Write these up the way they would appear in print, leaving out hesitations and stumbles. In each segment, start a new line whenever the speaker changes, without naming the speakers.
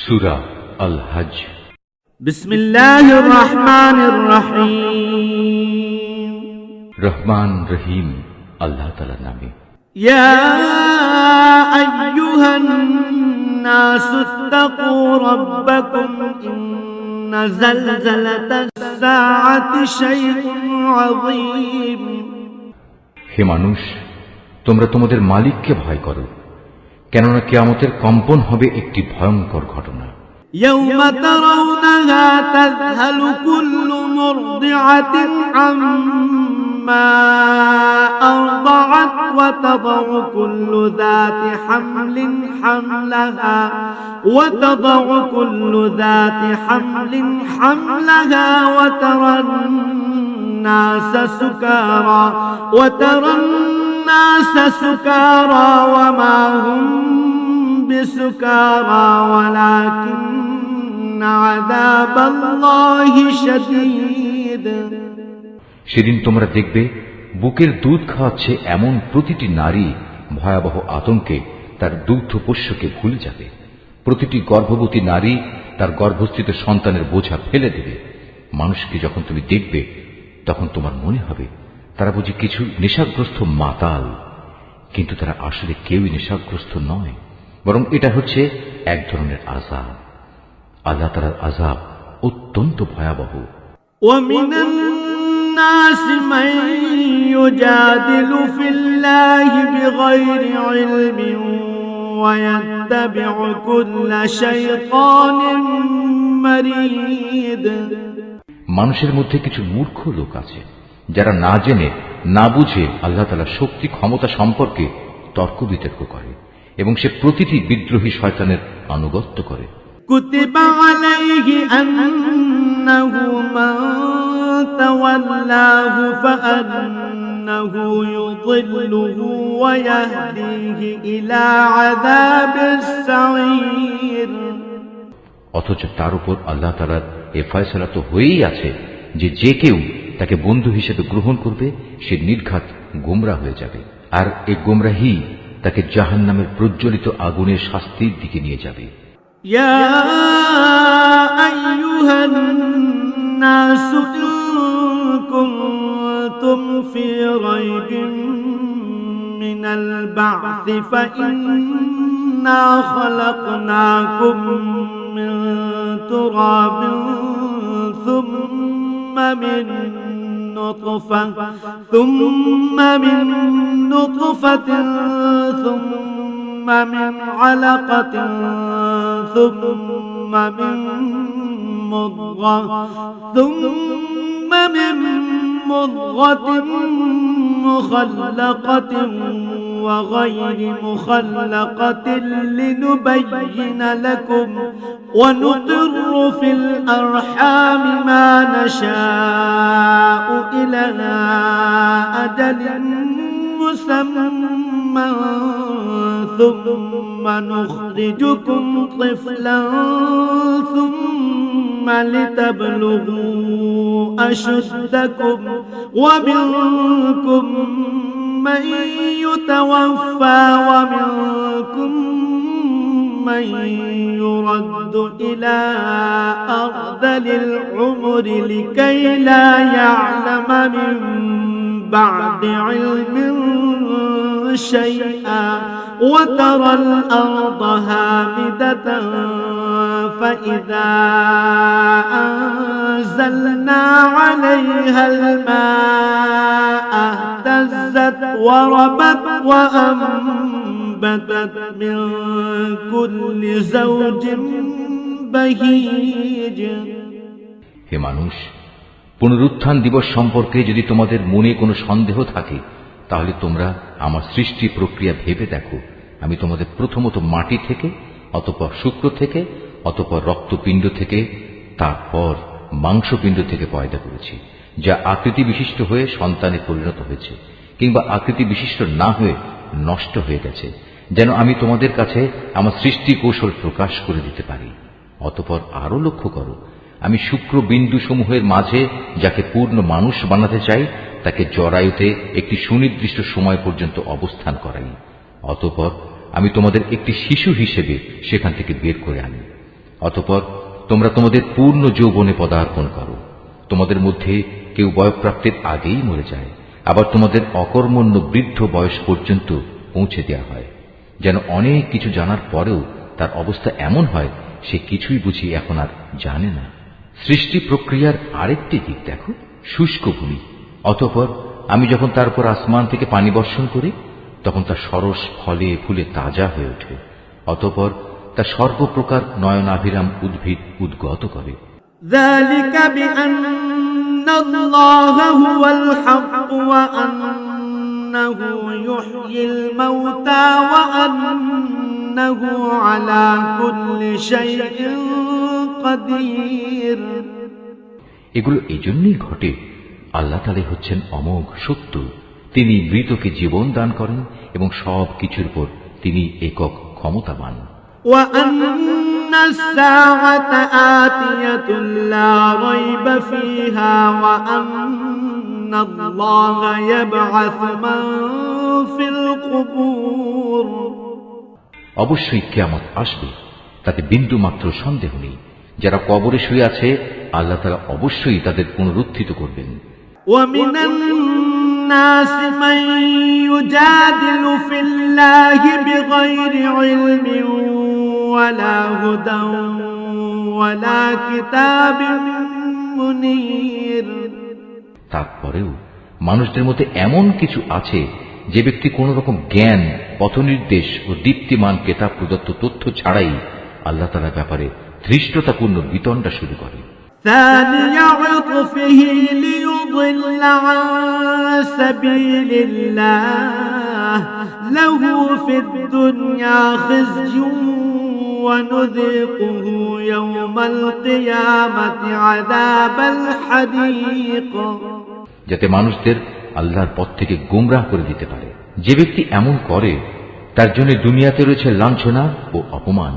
সূরা আল হজ।
বিসমিল্লাহির রহমানির রহিম।
রহমান রহিম আল্লাহ তাআলার নামে।
ইয়া আইয়ুহান নাসু ইত্তাকু রাব্বাকুম ইন্না যালজালাতাস সাআতি শাইউন আযীম।
হে মানুষ, তোমরা তোমাদের মালিককে ভয় করো, কেননা কিয়ামতের কম্পন হবে একটি ভয়ঙ্কর ঘটনা।
ইয়াওমা তারাউনাহা তাযহালু কুল্লু মুরদিআতিন আম্মা আরদাআত ওয়া তাদাউ কুল্লু যাতি হামলিন হামলাহা ওয়া তাদাউ কুল্লু যাতি হামলিন হামলাহা ওয়া তারান নাসা সুকারা ওয়া তারান নাসা সুকারা ওয়া মা হুম বিসুকারা ওয়ালাকিন্না আযাবাল্লাহি শাদীদ।
সেদিন তোমরা দেখবে বুকের দুধ খাওয়াচ্ছে এমন প্রতিটি নারী ভয়াবহ আতঙ্কে তার দুগ্ধপোষ্যকে ভুলে যাবে। প্রতিটি গর্ভবতী নারী তার গর্ভস্থিত সন্তানের বোঝা ফেলে দেবে। মানুষকে যখন তুমি দেখবে তখন তোমার মনে হবে তারা বুঝি কিছু নেশাগ্রস্ত মাতাল, কিন্তু তারা আসলে কেউই নেশাগ্রস্ত নয়, বরং এটা হচ্ছে এক ধরনের আযাব। আল্লাহ তাআলার আযাব অত্যন্ত ভয়াবহ।
ওয়ামিনান নাসি মান ইউজাদিলু ফিল্লাহি বিগাইরি ইলমিন ওয়া ইয়াত্তাবিউ কুল্লা শাইতানিন মারিদ।
মানুষের মধ্যে কিছু মূর্খ লোক আছে যারা না জেনে না বুঝে আল্লাহ তাআলার শক্তি ক্ষমতা সম্পর্কে তর্ক বিতর্ক করে এবং সে প্রতিটি বিদ্রোহী শয়তানের আনুগত্য করে।
কুতিবা আলাইহি আন্নাহু মান তাওয়াল্লাহু ফাআন্নাহু ইউযিল্লুহু ওয়া ইয়াহদিহি ইলা আযাবিস সাঈর।
অথচ তার উপর আল্লাহ তাআলার এ ফয়সালা তো হয়েই আছে যে যে কেউ তাকে বন্ধু হিসেবে গ্রহণ করবে সে নির্ঘাত গোমরাহ হয়ে যাবে, আর এই গোমরাহি তাকে জাহান্নামের প্রজ্বলিত আগুনের শাস্তির দিকে নিয়ে যাবে।
ইয়া আইয়ুহান নাসু ইন কুনতুম ফি রাইবিন মিনাল বা'থি ফাইন্না খালাকনাকুম মিন তুরাবিন থুম্মা মিন نطفة ثم من علقة ثم من مضغة مخلقة وغير مخلقة لنبين لكم ونقر في الأرحام ما نشاء إلى أجل مسمى ثم نخرجكم طفلا ثم لتبلغوا أشدكم ومنكم من يتوفى ومنكم من يرد إلى أرذل العمر لكي لا يعلم من بعد علم شيئا وترى الأرض هامدة فإذا أنزلنا عليها الماء اهتزت وربت وأنبتت من كل زوج بهيج।
হে মানুষ, পুনরুত্থান দিবস সম্পর্কে যদি তোমাদের মনে কোনো সন্দেহ থাকে তাহলে তোমরা আমার সৃষ্টি প্রক্রিয়া ভেবে দেখো। আমি তোমাদের প্রথমত মাটি থেকে, অতঃপর শুক্র থেকে, অতঃপর রক্তপিণ্ড থেকে, তারপর মাংসপিণ্ড থেকে পয়দা করেছি, যা আকৃতি বিশিষ্ট হয়ে সন্তানে পরিণত হয়েছে কিংবা আকৃতি বিশিষ্ট না হয়ে নষ্ট হয়ে গেছে, যেন আমি তোমাদের কাছে আমার সৃষ্টি কৌশল প্রকাশ করে দিতে পারি। অতঃপর আরো লক্ষ্য করো, আমি শুক্র বিন্দু সমূহের মাঝে যাকে পূর্ণ মানুষ বানাতে চাই তাকে জরায়ুতে একটি সুনির্দিষ্ট সময় পর্যন্ত অবস্থান করাই। অতঃপর আমি তোমাদের একটি শিশু হিসেবে সেখান থেকে বের করে আনি। অতঃপর তোমরা তোমাদের পূর্ণ যৌবনে পদার্পণ করো। তোমাদের মধ্যে কেউ বয়ঃপ্রাপ্তির আগেই মরে যায়, আবার তোমাদের অকর্মণ্য বৃদ্ধ বয়স পর্যন্ত পৌঁছে দেওয়া হয়, যেন অনেক কিছু জানার পরেও তার অবস্থা এমন হয় সে কিছুই বুঝি এখন আর জানে না। সৃষ্টি প্রক্রিয়ার আরেকটি দিক দেখো, শুষ্ক ভূমি। অতঃপর আমি যখন তার উপর আসমান থেকে পানি বর্ষণ করি, তখন তা সরস ফলে ফুলে তাজা হয়ে ওঠে। অতঃপর তা সর্বপ্রকার নয়নাভিরাম উদ্ভিদ উদ্গত করে।
ذلك بأن الله هو الحق وأنه يحيي الموتى وأنه على كل شيء قدير।
এগুলো এজন্যই ঘটে, আল্লাহ তাআলাই হচ্ছেন অমোঘ সত্য। তিনি মৃতকে জীবন দান করেন এবং সব কিছুর উপর তিনি একক ক্ষমতাবান।
وأن الساعة آتية لا ريب فيها وأن الله يبعث من في القبور।
অবশ্যই কিয়ামত আসবে, তাতে বিন্দু মাত্র সন্দেহ নেই। যারা কবরে শুয়ে আছে, আল্লাহ তাআলা অবশ্যই তাদের পুনরুত্থিত করবেন।
ومن الناس من يجادل في الله بغير علم ولا هدى ولا كتاب منير।
তারপরেও মানুষদের মধ্যে এমন কিছু আছে যে ব্যক্তি কোন রকম জ্ঞান, পথনির্দেশ ও দীপ্তিমান কেতাব প্রদত্ত তথ্য ছাড়াই আল্লাহ তাআলার ব্যাপারে ধৃষ্টতাপূর্ণ বিতণ্ডা শুরু করে।
ثاني عطفه ليضل عن سبيل الله له في الدنيا خزي ونذيقه يوم القيامة عذاب الحريق।
যাতে মানুষদের আল্লাহর পথ থেকে গোমরাহ করে দিতে পারে। যে ব্যক্তি এমন করে তার জন্য দুনিয়াতে রয়েছে লাঞ্ছনা ও অপমান।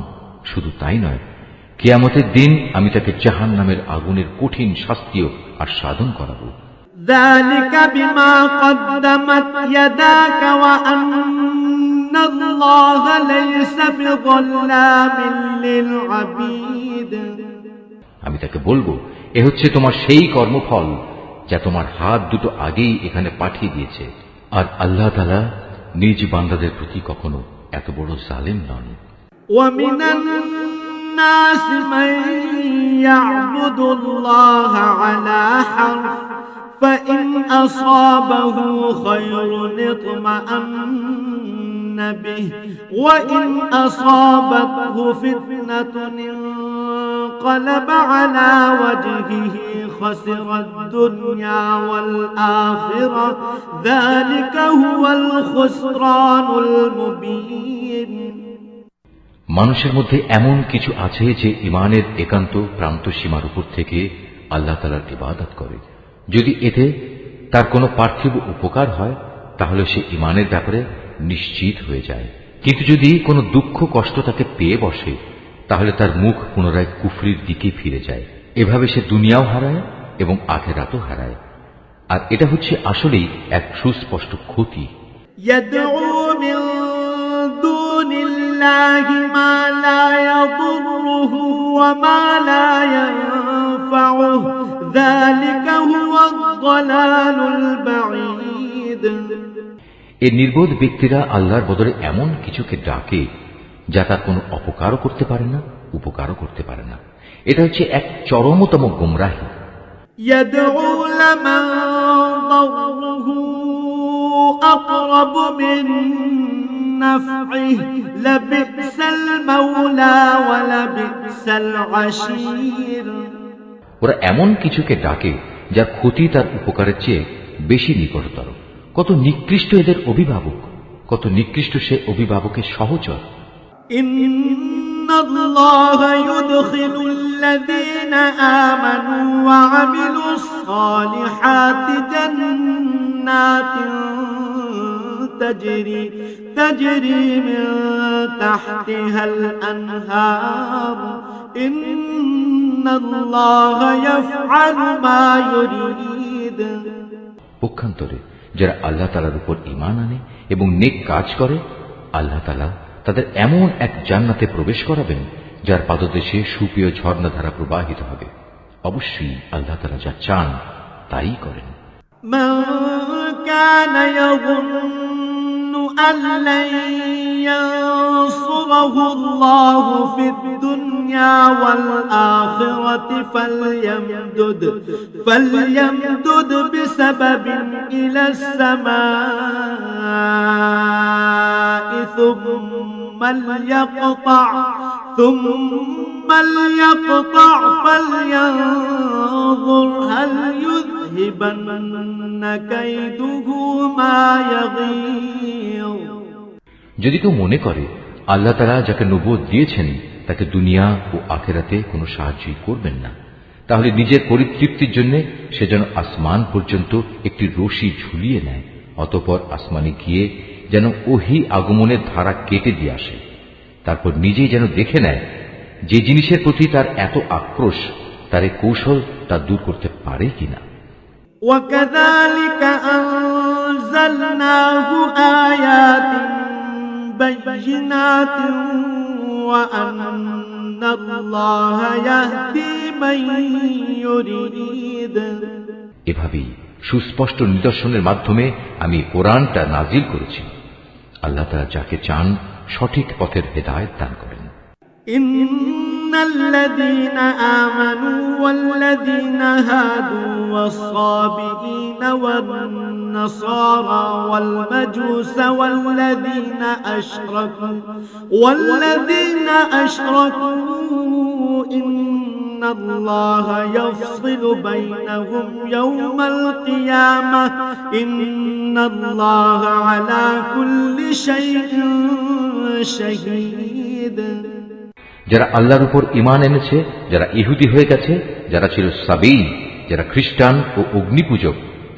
শুধু তাই নয়, কিয়ামতের দিন আমি তাকে জাহান্নামের আগুনের কঠিন শাস্তিও আস্বাদন করাবো।
ذلك بما قدمت يداك وأن الله ليس بظلام للعبيد।
আমি তাকে বলবো, এ হচ্ছে তোমার সেই কর্মফল যা তোমার হাত দুটো আগেই এখানে পাঠিয়ে দিয়েছে, আর আল্লাহ তাআলা নিজ বান্দাদের প্রতি কখনো এত বড় জালেম নন।
ومن الناس من يعبد الله على حرف فإن أصابه خير اطمأن به وإن أصابته فتنة انقلب على وجهه خسر الدنيا والآخرة ذلك هو الخسران المبين।
মানুষের মধ্যে এমন কিছু আছে যে ইমানের একান্ত প্রান্ত সীমার উপর থেকে আল্লাহ তাআলার ইবাদত করে। যদি এতে তার কোনো পার্থিব উপকার হয় তাহলে সে ইমানের ব্যাপারে নিশ্চিত হয়ে যায়, কিন্তু যদি কোনো দুঃখ কষ্ট তাকে পেয়ে বসে তাহলে তার মুখ পুনরায় কুফরির দিকে ফিরে যায়। এভাবে সে দুনিয়াও হারায় এবং আখিরাতও হারায়, আর এটা হচ্ছে আসলেই এক সুস্পষ্ট ক্ষতি।
يدعو من دون الله ما لا يضره وما لا ينفعه ذلك هو الضلال البعيد।
এই নির্বোধ ব্যক্তিরা আল্লাহর বদলে এমন কিছুকে ডাকে যা তার কোনো অপকারও করতে পারে না, উপকারও করতে পারে না। এটা হচ্ছে এক চরমতম গোমরাহি।
يدعو لمن ضره أقرب من نفعه لبئس المولى ولبئس العشير।
ওরা এমন কিছুকে ডাকে যার ক্ষতি তার উপকারের চেয়ে বেশি নিকটতর। কত নিকৃষ্ট এদের অভিভাবক, কত নিকৃষ্ট সে অভিভাবকের সহচর।
إن الله يدخل الذين آمنوا وعملوا الصالحات جنات تجري من تحتها الأنهار إن الله يفعل ما يريد।
পক্ষান্তরে যারা আল্লাহ তাআলার উপর ঈমান আনে এবং নেক কাজ করে, আল্লাহ তাআলা তাদের এমন এক জান্নাতে প্রবেশ করাবেন যার পাদদেশে সুপ্রিয় ঝর্ণাধারা প্রবাহিত হবে। অবশ্যই আল্লাহ তাআলা যা চান তাই করেন।
من كان يظن أن لن ينصره الله في الدنيا والآخرة فليمدد بسبب إلى السماء ثم ليقطع فلينظر هل يذهبن كيده ما يغيظ।
যদি কেউ মনে করে আল্লাহ তাআলা যাকে নবুয়ত দিয়েছেন তাকে দুনিয়া ও আখিরাতে কোনো সাহায্যই করবেন না, তাহলে নিজের পরিতৃপ্তির জন্য সে যেন আসমান পর্যন্ত একটি রশি ঝুলিয়ে নেয়, অতঃপর আসমানে গিয়ে যেন ওহী আগমনের ধারা কেটে দিয়ে আসে, তারপর নিজেই যেন দেখে নেয় যে জিনিসের প্রতি তার এত আক্রোশ তার এই কৌশল তা দূর করতে পারে কিনা।
وكذلك أنزلناه آيات بينات وأن الله يهدي من يريد।
এভাবেই সুস্পষ্ট নিদর্শনের মাধ্যমে আমি কোরআনটা নাজিল করেছি। আল্লাহ তাআলা যাকে চান সঠিক পথের হেদায়েত দান করেন।
إن الذين آمنوا والذين هادوا والصابئين والنصارى والمجوس والذين أشركوا إن الله يفصل بينهم يوم القيامة إن الله على كل شيء شهيد।
যারা আল্লাহর উপর ঈমান এনেছে, যারা ইহুদি হয়ে গেছে, যারা ছিল সাবিঈ, যারা খ্রিস্টান ও অগ্নিপূজক,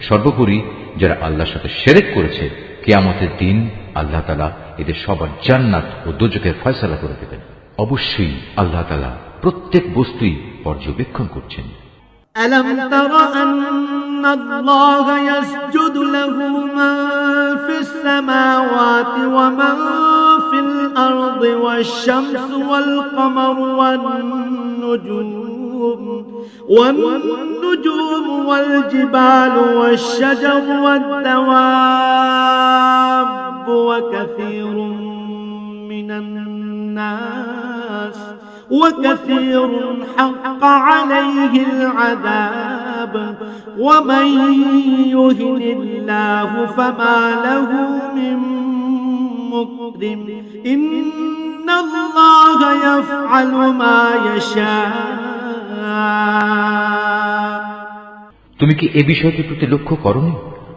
সর্বোপরি যারা আল্লাহর সাথে শিরক করেছে, কিয়ামতের দিন আল্লাহ তাআলা এদের সবার জান্নাত ও দোজখের ফয়সালা করে দেবেন। অবশ্যই আল্লাহ তাআলা প্রত্যেক বস্তুই পর্যবেক্ষণ করছেন।
ألم تر أن الله يسجد له من في السماوات ومن في الأرض والشمس والقمر والنجوم والجبال والشجر والدواب وكثير حق عليه العذاب ومن يهن الله فما له من مكرم إن الله يفعل ما يشاء।
তুমি কি এ বিষয়টির প্রতি লক্ষ্য করনি?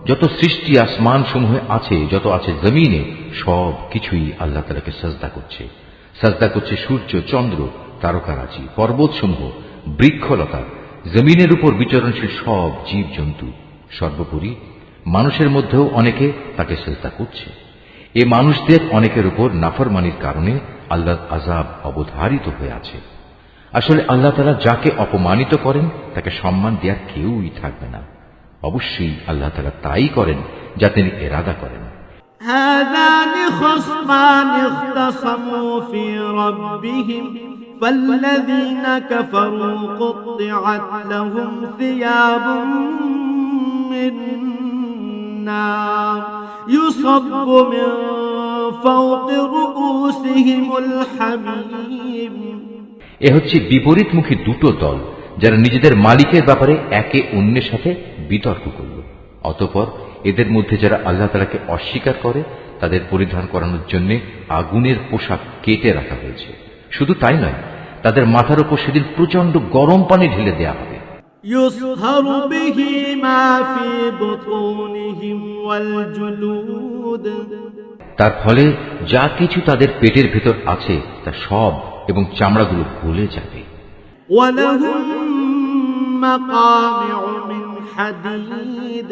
যত সৃষ্টি আসমান সমূহে আছে, যত আছে জমিনে, সব কিছুই আল্লাহ তাআলাকে সাজদা করছে। সাজদা করছে সূর্য, চন্দ্র, তারকারাজি, পর্বতসমূহ, বৃক্ষলতা, জমিনের উপর বিচরণশীল সব জীব জন্তু, সর্বোপরি মানুষের মধ্যেও অনেকে তাকে সাজদা করছে। এ মানুষদের অনেকের উপর নাফরমানির কারণে আল্লাহর আযাব অবধারিত হয়ে আছে। আসলে আল্লাহ তাআলা যাকে অপমানিত করেন তাকে সম্মান দেওয়ার কেউই থাকবে না। অবশ্যই আল্লাহ তাআলা তাই করেন যা তিনি ইরাদা করেন।
هذان خصمان اختصموا في ربهم فالذين كفروا قطعت لهم ثياب من نار يصب من فوق رؤوسهم الحميم।
এ হচ্ছে বিপরীতমুখী দুটো দল যারা নিজেদের মালিকের ব্যাপারে একে অন্যের সাথে বিতর্ক করল। অতঃপর এদের মধ্যে যারা আল্লাহ তাআলাকে অস্বীকার করে তাদের পরিধান করানোর জন্য আগুনের পোশাক কেটে রাখা হয়েছে। শুধু তাই নয়, তাদের মাথার উপর সেদিন প্রচন্ড গরম পানি ঢেলে দেওয়া হবে।
يصهر به ما في بطونهم والجلود।
তার ফলে যা কিছু তাদের পেটের ভেতর আছে তা সব এবং চামড়াগুলো গলে যাবে।
ولهم مقامع من حديد।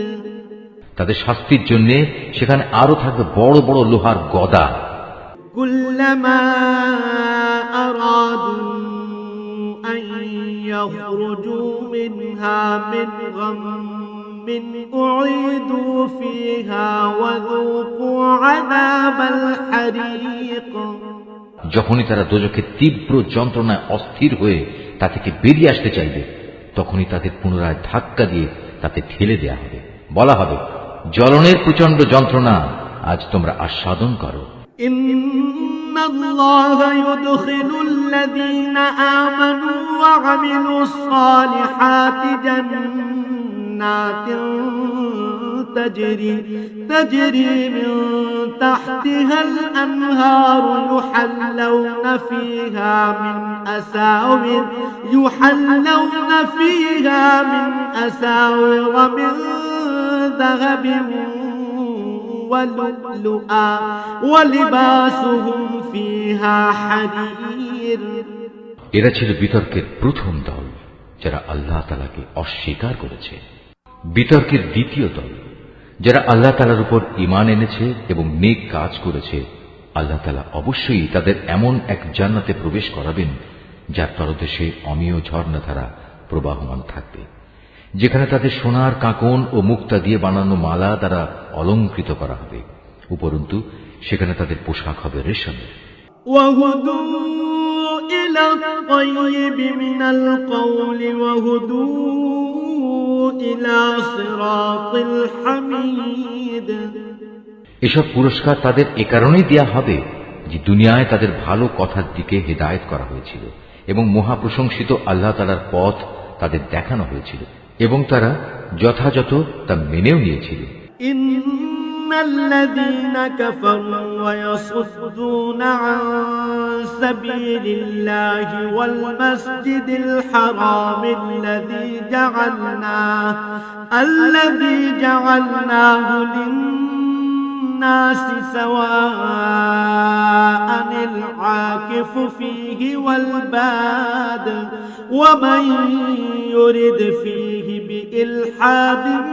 তাদের শাস্তির জন্য সেখানে আরো থাকবে বড় বড় লোহার গদা।
كلما أرادوا أن يخرجوا منها من غم أعيدوا فيها وذوقوا عذاب الحريق।
যখনই তারা দোজখের তীব্র যন্ত্রণায় অস্থির হয়ে তা থেকে বেরিয়ে আসতে চাইবে, তখনই তাদের পুনরায় ধাক্কা দিয়ে তাতে ঠেলে দেয়া হবে। বলা হবে, জ্বলনের প্রচন্ড যন্ত্রণা আজ তোমরা আস্বাদন করো।
ইন্নাল্লাহা ইউদখিলুল্লাযীনা আমানু ওয়া আমিলুস সালিহাতি জান্নাতিন তাজরি মিন তাহতিহাল আনহারু ইউহাল্লাউনা ফীহা মিন আসাওির মিন যাহাবিন ওয়ালুলুআ ওয়ালিবাসুহুম ফীহা হারীর।
এরা ছিল বিতর্কের প্রথম দল, যারা আল্লাহ তাআলাকে অস্বীকার করেছে। বিতর্কের দ্বিতীয় দল, যারা আল্লাহ তাআলার উপর ঈমান এনেছে এবং নেক কাজ করেছে। আল্লাহ তাআলা অবশ্যই তাদের এমন এক জান্নাতে প্রবেশ করাবেন যার তলদেশে অমেয় ঝর্ণাধারা প্রবাহমান থাকবে, যেখানে তাদের সোনার কাঁকন ও মুক্তা দিয়ে বানানো মালা দ্বারা অলঙ্কৃত করা হবে। উপরন্তু সেখানে তাদের পোশাক হবে রেশমের।
ওয়াহুদু ইলা তাইয়্যিবি মিনাল কওলি ওয়াহুদু ইলা সিরাতিল হামিদ।
এসব পুরস্কার তাদের এ কারণেই দেয়া হবে যে দুনিয়ায় তাদের ভালো কথার দিকে হেদায়েত করা হয়েছিল এবং মহাপ্রশংসিত আল্লাহ তাআলার পথ তাদের দেখানো হয়েছিল এবং তারা যথাযথ তা মেনেও নিয়েছিল।
ইন্নাল্লাযীনা কাফারু ওয়া ইয়াসুদ্দুনা আন সাবিলিল্লাহি ওয়াল মাসজিদিল হারামিল্লাযী জাআলনাহু লিন-নাসি সাওয়াআনিল আকিফু ফীহি ওয়াল বাদ ওয়া মান ইউরিদ ফীহি বিইলহাদিন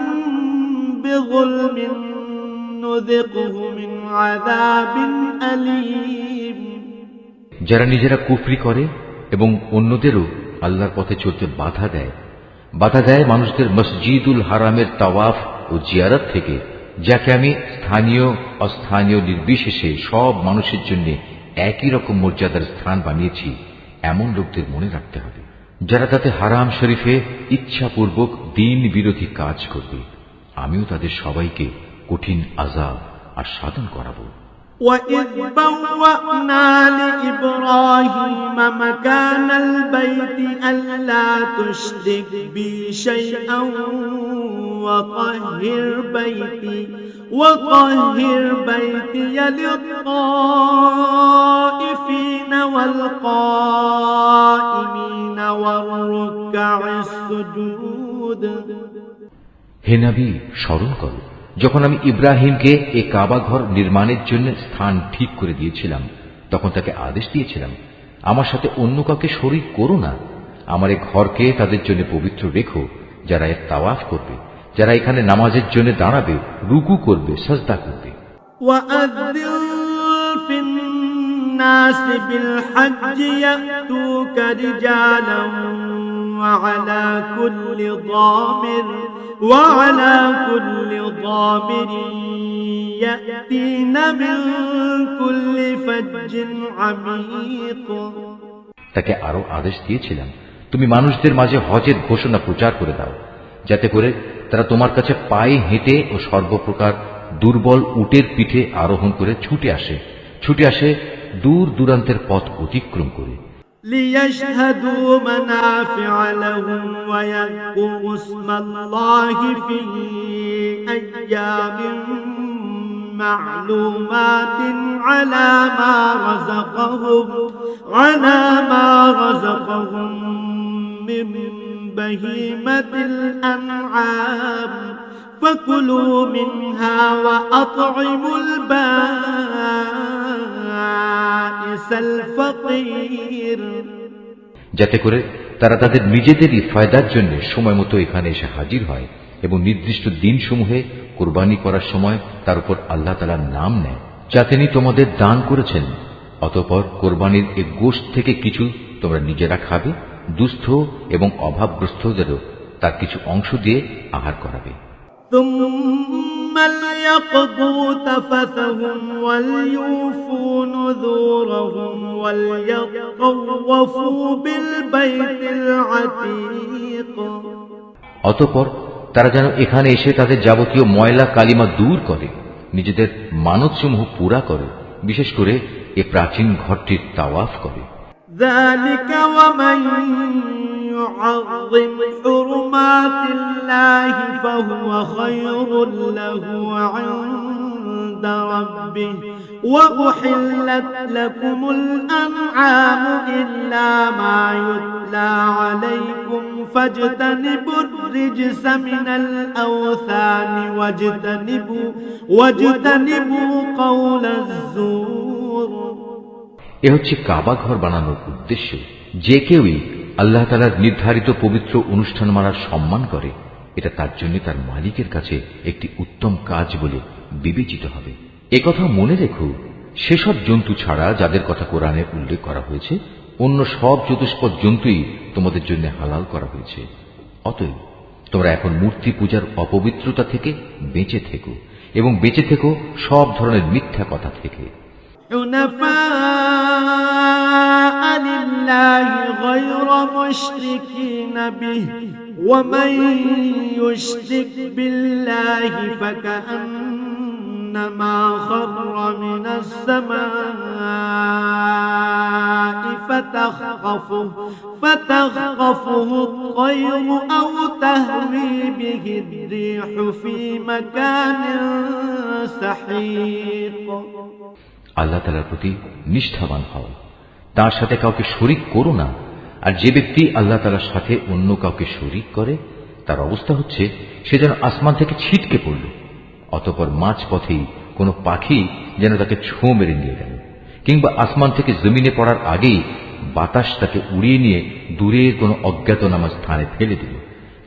বিযুলমিন নুযিকহু মিন আযাবিন আলীম।
যারা নিজেরা কুফরি করে এবং অন্যদেরও আল্লাহর পথে চলতে বাধা দেয় মানুষদের মসজিদুল হারামের তাওয়াফ ও জিয়ারত থেকে, যাকে আমি স্থানীয় অস্থানীয় নির্বিশেষে সব মানুষের জন্য একই রকম মর্যাদার স্থান বানিয়েছি, এমন লোকদের মনে রাখতে হবে যারা তাতে হারাম শরীফে ইচ্ছাপূর্বক দ্বীন বিরোধী কাজ করবে। আমিও তাদের সবাইকে কঠিন আযাব আস্বাদন করাবো।
وَإِذْ بَوَّأْنَا لِإِبْرَاهِيمَ مَكَانَ الْبَيْتِ أَلَّا تُشْرِكْ بِي شَيْئًا وَطَهِّرْ بَيْتِيَ لِلطَّائِفِينَ وَالْقَائِمِينَ وَالرُّكَّعِ السُّجُودِ।
হে নবী, স্মরণ করো যখন আমি ইব্রাহিমকে এই কাবা ঘর নির্মাণের জন্য স্থান ঠিক করে দিয়েছিলাম, তখন তাকে আদেশ দিয়েছিলাম, আমার সাথে অন্য কাউকে শরীক করো না। আমার এই ঘরকে তাদের জন্য পবিত্র রেখো, যারা এর তাওয়াফ করবে, যারা এখানে নামাজের জন্য দাঁড়াবে, রুকু করবে, সাজদা করবে।
الناس بالحج يأتوك رجالا وعلى كل ضامر يأتين من كل فج عميق।
তাকে আরো আদেশ দিয়েছিলাম, তুমি মানুষদের মাঝে হজের ঘোষণা প্রচার করে দাও, যাতে করে তারা তোমার কাছে পায়ে হেঁটে ও সর্বপ্রকার দুর্বল উটের পিঠে আরোহণ করে ছুটে আসে দূর দূরান্তের পথ অতিক্রম করে।
ليشهدوا منافع لهم ويذكروا اسم الله في أيام معلومات على ما رزقهم من بهيمة الأنعام فكلوا منها وأطعموا البائس الفقير।
যাতে করে তারা তাদের নিজেদেরই ফায়দার জন্য সময় মতো এখানে এসে হাজির হয় এবং নির্দিষ্ট দিনসমূহে কুরবানি করার সময় তার উপর আল্লাহ তাআলার নাম নেয়, যা তিনি তোমাদের দান করেছেন। অতঃপর কোরবানির এই গোশত থেকে কিছু তোমরা নিজেরা খাবে, দুস্থ এবং অভাবগ্রস্তদেরও তার কিছু অংশ দিয়ে আহার করাবে।
ثم ليقضوا تفثهم وليوفوا نذورهم وليطوفوا بالبيت العتيق
অতঃপর তারা যেন এখানে এসে তাদের যাবতীয় ময়লা কালিমা দূর করে, নিজেদের মানতসমূহ পুরা করে, বিশেষ করে এ প্রাচীন ঘরটির তাওয়াফ করে।
ذلك ومن يعظم حرمات الله فهو خير له عند ربه وأحلت لكم الأنعام إلا ما يتلى عليكم فاجتنبوا الرجس من الأوثان واجتنبوا قول الزور।
এ হচ্ছে কাবা ঘর বানানোর উদ্দেশ্য। যে কেউই আল্লাহ তাআলার নির্ধারিত পবিত্র অনুষ্ঠান মানার সম্মান করে, এটা তার জন্য তার মালিকের কাছে একটি উত্তম কাজ বলে বিবেচিত হবে। একথা মনে রেখো, সেসব জন্তু ছাড়া যাদের কথা কোরআনে উল্লেখ করা হয়েছে, অন্য সব চতুষ্পদ জন্তুই তোমাদের জন্য হালাল করা হয়েছে। অতএব তোমরা এখন মূর্তি পূজার অপবিত্রতা থেকে বেঁচে থেকো এবং বেঁচে থেকো সব ধরনের মিথ্যা কথা থেকে।
حنفاء لله غير مشركين به ومن يشرك بالله فكأنما خر من السماء فتخطفه الطير أو تهوي به الريح في مكان سحيق।
আল্লাহ তাআলার প্রতি নিষ্ঠাবান হও, তার সাথে কাউকে শরীক করো না। আর যে ব্যক্তি আল্লাহ তাআলার সাথে অন্য কাউকে শরীক করে, তার অবস্থা হচ্ছে সে যেন আসমান থেকে ছিটকে পড়ল, অতঃপর মাঝ পথেই কোনো পাখি যেন তাকে ছোঁ মেরে নিয়ে গেল, কিংবা আসমান থেকে জমিনে পড়ার আগেই বাতাস তাকে উড়িয়ে নিয়ে দূরের কোনো অজ্ঞাতনামা স্থানে ফেলে দিল,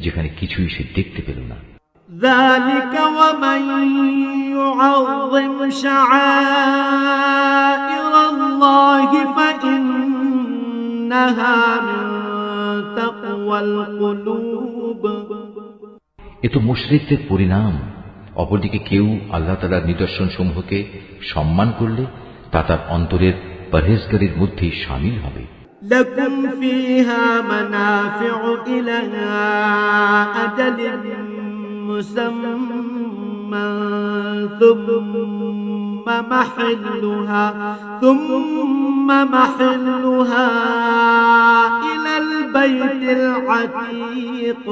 যেখানে কিছুই সে দেখতে পেল না।
ذلك ومن يعظم شعائر الله فإنها من تقوى القلوب।
এ তো মুশরিকদের পরিণাম। অপরদিকে কেউ আল্লাহ তাআলার নিদর্শন সমূহকে সম্মান করলে তা তার অন্তরের পরহেজগারির মধ্যে শামিল হবে।
لكم فيها منافع إلى أجل مسمى ثم محلها إلى البيت العتيق।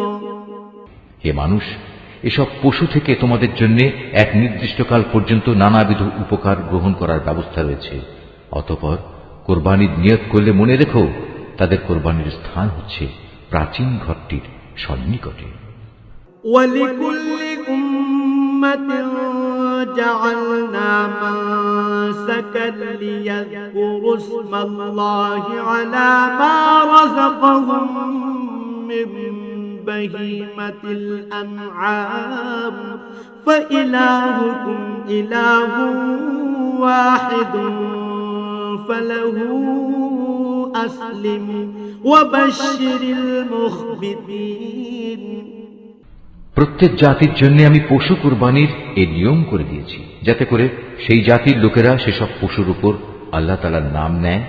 হে মানুষ, এসব পশু থেকে তোমাদের জন্য এক নির্দিষ্টকাল পর্যন্ত নানাবিধ উপকার গ্রহণ করার ব্যবস্থা রয়েছে। অতঃপর কোরবানির নিয়ত করলে মনে রেখো, তাদের কোরবানির স্থান হচ্ছে প্রাচীন ঘরটির সন্নিকটে।
ولكل أمة جعلنا منسكا ليذكروا اسم الله على ما رزقهم من بهيمة الأنعام فإلهكم إله واحد فله أسلموا وبشر المخبتين।
প্রত্যেক জাতির জন্য আমি পশু কুরবানির এই নিয়ম করে দিয়েছি, যাতে করে সেই জাতির লোকেরা সেসব পশুর উপর আল্লাহ তাআলার নাম নেয়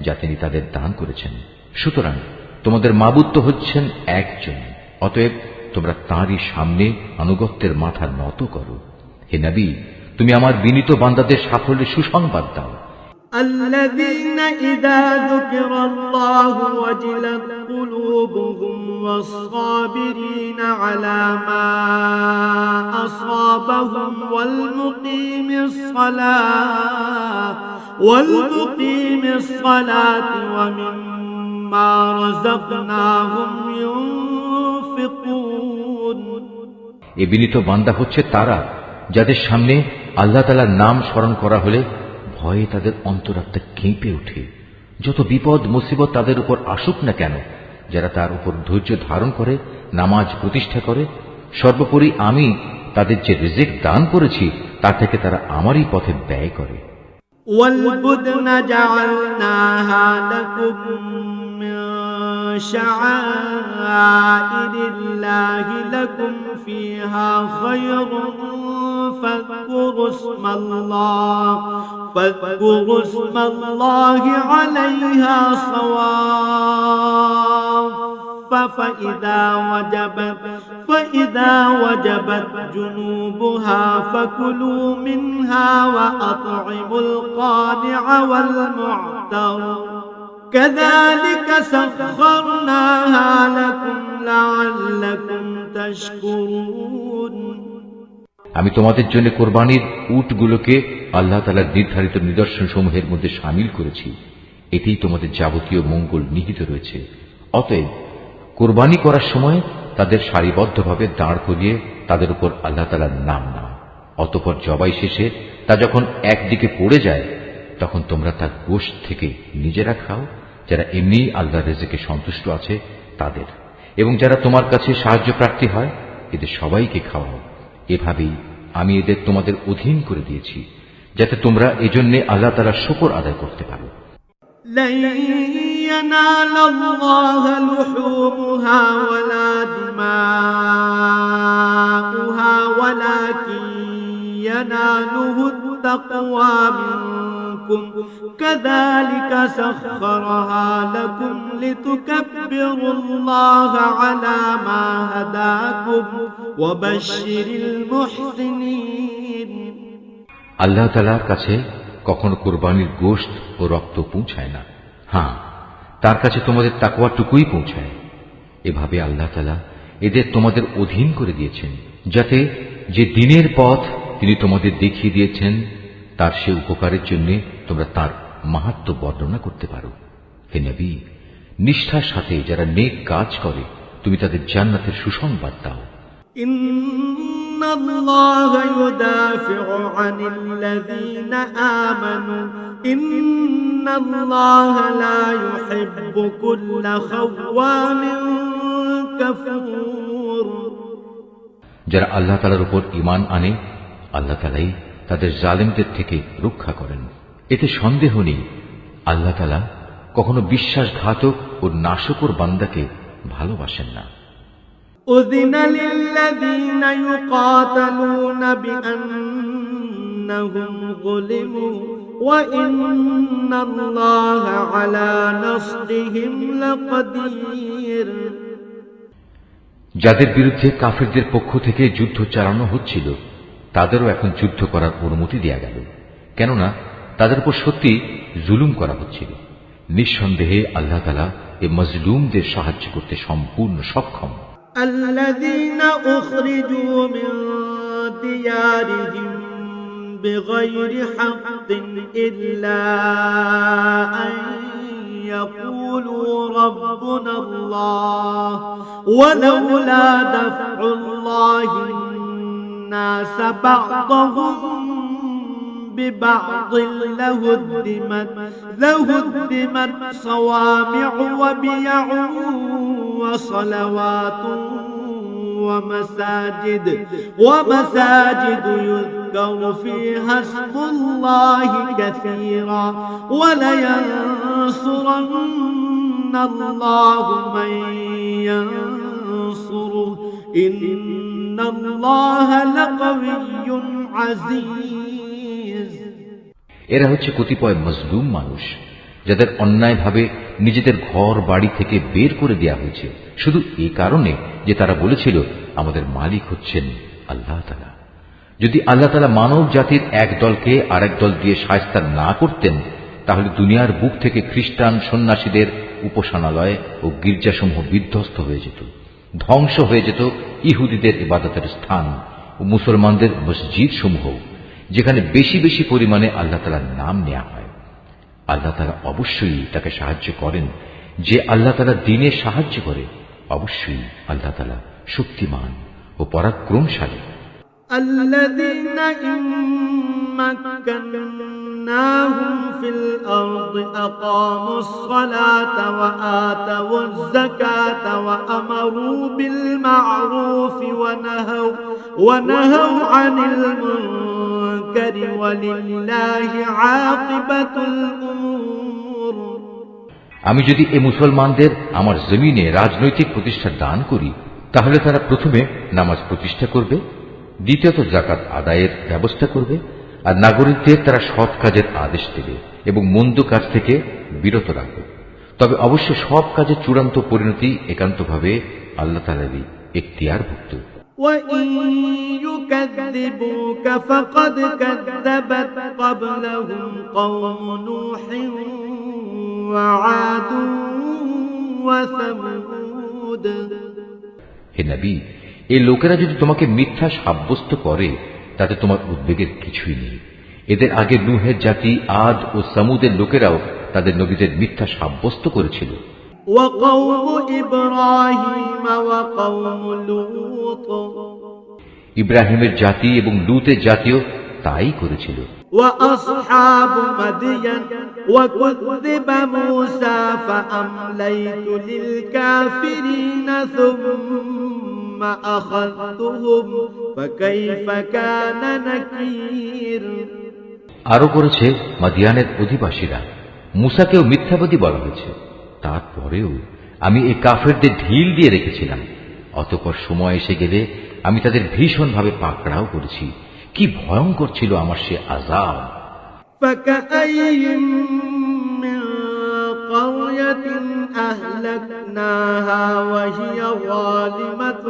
যা তিনি তাদের দান করেছেন। সুতরাং তোমাদের মাবুদ তো হচ্ছেন একজন, অতএব তোমরা তাঁরই সামনে আনুগত্যের মাথা নত করো। হে নবী, তুমি আমার বিনীত বান্দাদের সাফল্যের সুসংবাদ দাও।
الذين إذا ذكر الله وجلت قلوبهم والصابرين على ما أصابهم والمقيم الصلاة ومما رزقناهم ينفقون।
এ বিনীত বান্দা হচ্ছে তারা যাদের সামনে আল্লাহ তাআলার নাম স্মরণ করা হলে ভয়ে তাদের অন্তরাত্মা কেঁপে ওঠে। যত বিপদ মুসিবত তাদের উপর আসুক না কেন, যারা তার উপর ধৈর্য ধারণ করে, নামাজ প্রতিষ্ঠা করে, সর্বোপরি আমি তাদের যে রিজিক দান করেছি তা থেকে তারা আমারই পথে ব্যয় করে।
والبدن جعلناها لكم من شعائر الله لكم فيها خير فاذكروا اسم الله عليها صواف فإذا وجبت جنوبها فكلوا منها وأطعموا القانع والمعتر كذلك سخرناها لكم لعلكم تشكرون।
আমি তোমাদের জন্য কোরবানির উটগুলোকে আল্লাহ তাআলার নির্ধারিত নিদর্শন সমূহের মধ্যে শামিল করেছি। এতেই তোমাদের যাবতীয় মঙ্গল নিহিত রয়েছে। অতএব কোরবানি করার সময় তাদের সারিবদ্ধভাবে দাঁড় করিয়ে তাদের উপর আল্লাহ তাআলার নাম নাও। অতঃপর জবাই শেষে তা যখন একদিকে পড়ে যায় তখন তোমরা তার গোশত থেকে নিজেরা খাও, যারা এমনি আল্লাহর রিজিকে সন্তুষ্ট আছে তাদের, এবং যারা তোমার কাছে সাহায্য প্রার্থী হয় এদের সবাইকে খাওয়াও। এভাবেই আমি এদের তোমাদের অধীন করে দিয়েছি যাতে তোমরা এজন্য আল্লাহ তাআলার শুকর আদায় করতে পারো।
لن ينال الله لحومها ولا دماؤها ولكن يناله التقوى منكم كذلك سخرها لكم لتكبروا الله على ما هداكم وبشر المحسنين।
আল্লাহ তাআলার কাছে কখনো কোরবানির গোশত ও রক্ত পৌঁছায় না, হ্যাঁ তার কাছে তোমাদের তাকওয়াটুকুই পৌঁছায়। এভাবে আল্লাহ তাআলা এদের তোমাদের অধীন করে দিয়েছেন যাতে যে দিনের পথ তিনি তোমাদের দেখিয়ে দিয়েছেন তার সে উপকারের জন্য তোমরা তার মাহাত্ম্য বর্ণনা করতে পারো। হে নবী, নিষ্ঠার সাথে যারা নেক কাজ করে তুমি তাদের জান্নাতের সুসংবাদ দাও।
إن الله يدافع عن الذين آمنوا إن الله لا يحب كل خوان كفور।
যারা আল্লাহ তাআলার উপর ঈমান আনে আল্লাহ তাআলাই তাদের জালেমদের থেকে রক্ষা করেন। এতে সন্দেহ নেই আল্লাহ তাআলা কখনো বিশ্বাসঘাতক ও নাশকর বান্দাকে ভালোবাসেন না।
أذن للذين يقاتلون بأنهم ظلموا وإن الله على نصرهم لقدير।
যাদের বিরুদ্ধে কাফিরদের পক্ষ থেকে যুদ্ধ চালানো হচ্ছিল তাদেরও এখন যুদ্ধ করার অনুমতি দেয়া গেল, কেননা তাদের উপর সত্যি জুলুম করা হচ্ছিল। নিঃসন্দেহে আল্লাহ তাআলা এই মজলুমদের সাহায্য করতে সম্পূর্ণ সক্ষম।
الذين أخرجوا من ديارهم بغير حق إلا أن يقولوا ربنا الله ولولا دفع الله الناس بعضهم ببعض لهدمت صوامع وبيع وصلوات ومساجد يذكر فيها اسم الله كثيرا ولينصرن الله من ينصره إن الله لقوي عزيز।
এরা হচ্ছে কতিপয় মজলুম মানুষ যাদের অন্যায়ভাবে নিজেদের ঘর বাড়ি থেকে বের করে দেয়া হয়েছে শুধু এই কারণে যে তারা বলেছিল আমাদের মালিক হচ্ছেন আল্লাহ তাআলা। যদি আল্লাহ তাআলা মানব জাতির এক দলকে আরেক দল দিয়ে শায়েস্তা না করতেন তাহলে দুনিয়ার বুক থেকে খ্রিস্টান সন্ন্যাসীদের উপাসনালয় ও গির্জাসমূহ বিধ্বস্ত হয়ে যেত, ধ্বংস হয়ে যেত ইহুদিদের ইবাদতের স্থান ও মুসলমানদের মসজিদ সমূহ, যেখানে বেশি বেশি পরিমাণে আল্লাহ তাআলার নাম নেওয়া হয়। আল্লাহ তাআলা অবশ্যই তাকে সাহায্য করেন, যে আল্লাহ তাআলার দ্বীনে সাহায্য করে অবশ্যই আল্লাহ তাআলা শক্তিমান ও পরাক্রমশালী।
الذين إن مكناهم في الأرض أقاموا الصلاة وآتوا الزكاة وأمروا بالمعروف ونهوا عن المنكر ولله عاقبة الأمور।
আমি যদি এ মুসলমানদের আমার জমিনে রাজনৈতিক প্রতিষ্ঠা দান করি তাহলে তারা প্রথমে নামাজ প্রতিষ্ঠা করবে, দ্বিতীয়ত যাকাত আদায়ের ব্যবস্থা করবে, আর নাগরিকদের তারা সৎ কাজের আদেশ দেবে এবং মন্দ কাজ থেকে বিরত রাখবে। তবে অবশ্য সব কাজের চূড়ান্ত পরিণতি একান্তভাবে আল্লাহ তাআলারই এখতিয়ারভুক্ত।
وَإِن يُكَذِّبُوكَ فَقَدْ كَذَّبَتْ قَبْلَهُمْ قَوْمُ نُوحٍ وَعَادٌ وَثَمُودُ।
হে নবী, এই লোকেরা যদি তোমাকে মিথ্যা সাব্যস্ত করে তাতে তোমার উদ্বেগের কিছুই নেই। এদের আগে নূহের জাতি আদ ও সামুদের লোকেরাও তাদের নবীদের মিথ্যা সাব্যস্ত করেছিল।
وَقَوْمُ إِبْرَاهِيمَ وَقَوْمُ لُوطٍ।
ইব্রাহিমের জাতি এবং লূতের জাতিও তাই করেছিল।
وَأَصْحَابُ مَدْيَنَ وَكُذِّبَ مُوسَى فَأَمْلَيْتُ لِلْكَافِرِينَ ثُمَّ أَخَذْتُهُمْ فَكَيْفَ كَانَ نَكِيرِ।
আরো করেছে মাদিয়ানের অধিবাসীরা, মুসাকেও মিথ্যাবাদী বলা হয়েছে, তারপরেও আমি এই কাফেরদের ঢিল দিয়ে রেখেছিলাম। অতঃপর সময় এসে গেলে আমি তাদের ভীষণভাবে পাকড়াও করেছি। কি ভয়ঙ্কর ছিল আমার সে আযাব।
فَكَأَيِّن مِّن قَرْيَةٍ أَهْلَكْنَاهَا وَهِيَ ظَالِمَةٌ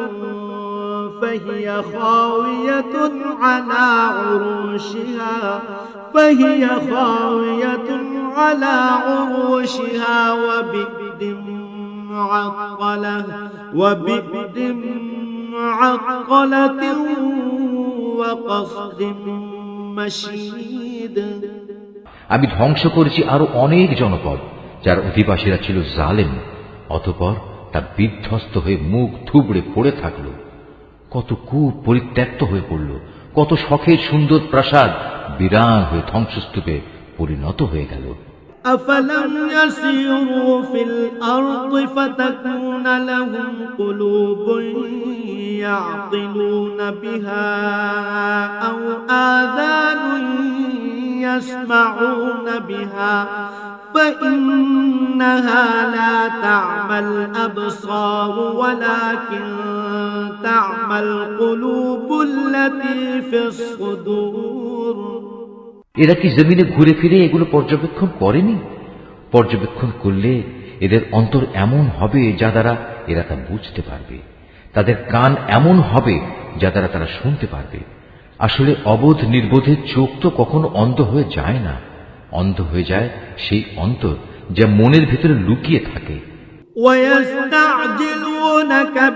فَهِيَ خَاوِيَةٌ عَلَى عُرُوشِهَا وَبِئْرٍ مُّعَطَّلَةٍ وَقَصْرٍ مَّشِيدٍ।
আমি ধ্বংস করেছি আরো অনেক জনপদ যার অধিবাসীরা ছিল জালেম। অতঃপর তা বিধ্বস্ত হয়ে মুখ থুবড়ে পড়ে থাকল। কত কূপ পরিত্যক্ত হয়ে পড়ল, কত শখের সুন্দর প্রাসাদ বিরান হয়ে ধ্বংসস্তূপে পরিণত হয়ে গেল।
أَفَلَمْ يَسِيرُوا فِي الْأَرْضِ فَتَكُونَ لَهُمْ قُلُوبٌ يَعْقِلُونَ بِهَا أَوْ آذَانٌ يَسْمَعُونَ بِهَا فَإِنَّهَا لَا تَعْمَى الْأَبْصَارُ وَلَكِن تَعْمَى الْقُلُوبُ الَّتِي فِي الصُّدُورِ।
এরা কি জমিনে ঘুরে ফিরে এগুলো পর্যবেক্ষণ করেনি? পর্যবেক্ষণ করলে এদের অন্তর এমন হবে যা দ্বারা এরা তা বুঝতে পারবে, তাদের কান এমন হবে যা দ্বারা তারা শুনতে পারবে। আসলে অবোধ নির্বোধের চোখ তো কখনো অন্ধ হয়ে যায় না, অন্ধ হয়ে যায় সেই অন্তর যা মনের ভিতরে লুকিয়ে থাকে।
وَيَسْتَعْجِلُونَكَ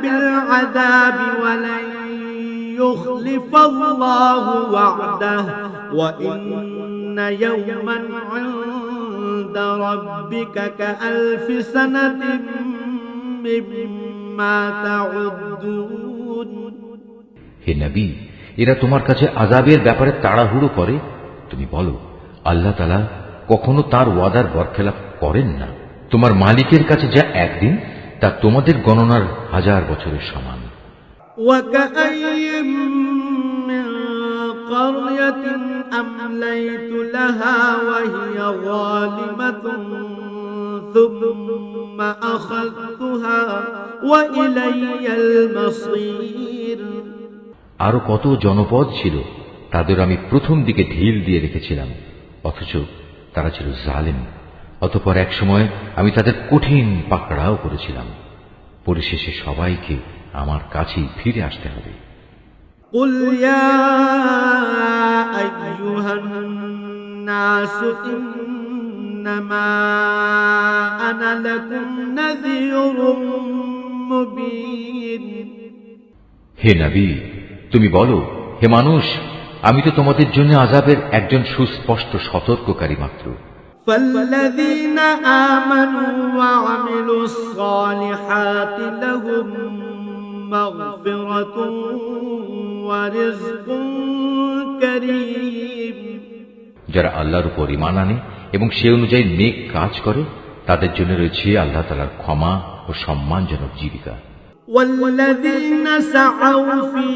بِالْعَذَابِ وَلَن يُخْلِفَ اللَّهُ وَعْدَهُ وَإِنَّ يَوْمًا عِندَ رَبِّكَ كَأَلْفِ سَنَةٍ مِّمَّا تَعُدُّونَ।
হে নবী, এরা তোমার কাছে আযাবের ব্যাপারে তাড়াহুড়ো করে। তুমি বলো, আল্লাহ তাআলা কখনো তার ওয়াদার বরখেলাপ করেন না। তোমার মালিকের কাছে যা একদিন তা তোমাদের গণনার 1000 বছরের সমান।
وَكَأَيِّن مِّن قَرْيَةٍ أَمْلَيْتُ لَهَا وَهِيَ ظَالِمَةٌ ثُمَّ أَخَذْتُهَا وَإِلَيَّ الْمَصِيرُ।
আরো কত জনপদ ছিল, তাদের আমি প্রথম দিকে ঢিল দিয়ে রেখেছিলাম, অথচ তারা ছিল জালেম। অতঃপর এক সময় আমি তাদের কঠিন পাকড়াও করেছিলাম। পরিশেষে সবাইকে আমার কাছেই ফিরে আসতে হবে।
قُلْ يَا أَيُّهَا النَّاسُ إِنَّمَا أَنَا لَكُمْ نَذِيرٌ مُّبِينٌ।
হে নবী, তুমি বলো, হে মানুষ, আমি তো তোমাদের জন্য আযাবের একজন সুস্পষ্ট সতর্ককারী মাত্র।
فَالَّذِينَ آمَنُوا وَعَمِلُوا الصَّالِحَاتِ لَهُم مَّغْفِرَةٌ وَرِزْقٌ كَرِيمٌ।
যারা আল্লাহর উপর ঈমান আনে এবং সে অনুযায়ী নেক কাজ করে তাদের জন্য রয়েছে আল্লাহ তাআলার ক্ষমা ও সম্মানজনক জীবিকা।
وَالَّذِينَ سَعَوْا فِي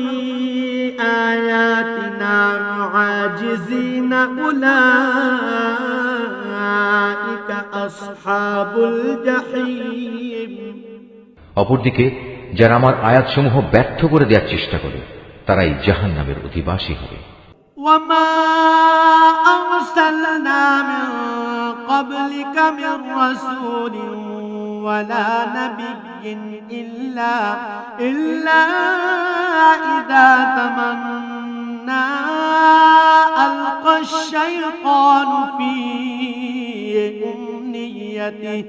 آيَاتِنَا مُعَاجِزِينَ أُولَٰئِكَ أَصْحَابُ الْجَحِيمِ।
অপরদিকে যারা আমার আয়াতসমূহ ব্যর্থ করে দেওয়ার চেষ্টা করে তারাই জাহান্নামের অধিবাসী হবে।
وما أرسلنا من قبلك من رسول ولا نبي إلا إذا تمنى ألقى الشيطان في أمنيته